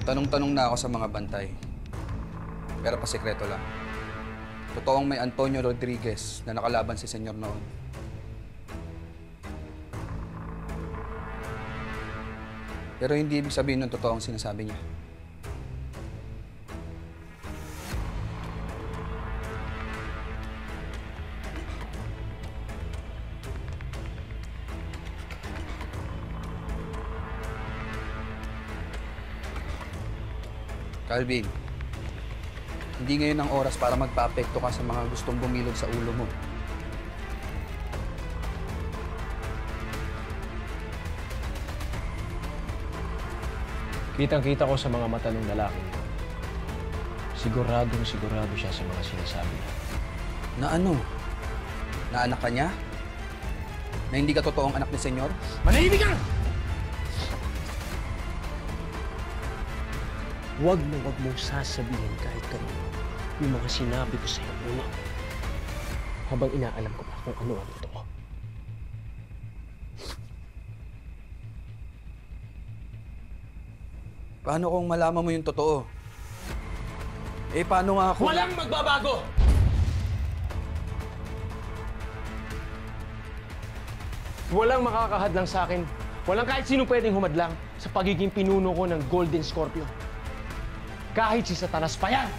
Nagtanong-tanong na ako sa mga bantay. Pero pasikreto lang. Totoong may Antonio Rodriguez na nakalaban si Senyor noon. Pero hindi ibig sabihin ng totoo ang sinasabi niya. Calvin, hindi ngayon ang oras para magpa-apekto ka sa mga gustong bumilog sa ulo mo. Kitang-kita ko sa mga mata ng lalaki. Siguradong sigurado siya sa mga sinasabi niya. Na ano? Na anak ka niya? Na hindi ka totoong anak ni Senyor? Manahimik ka! Huwag na huwag mong sasabihin kahit kanino yung mga sinabi ko sa'yo una. Habang inaalam ko pa kung ano ang totoo. Paano kung malaman mo yung totoo? Eh, paano nga ako... Walang magbabago! Walang makakahadlang sa akin. Walang kahit sino pwedeng humadlang sa pagiging pinuno ko ng Golden Scorpio. Kahit si Satanas pa yan!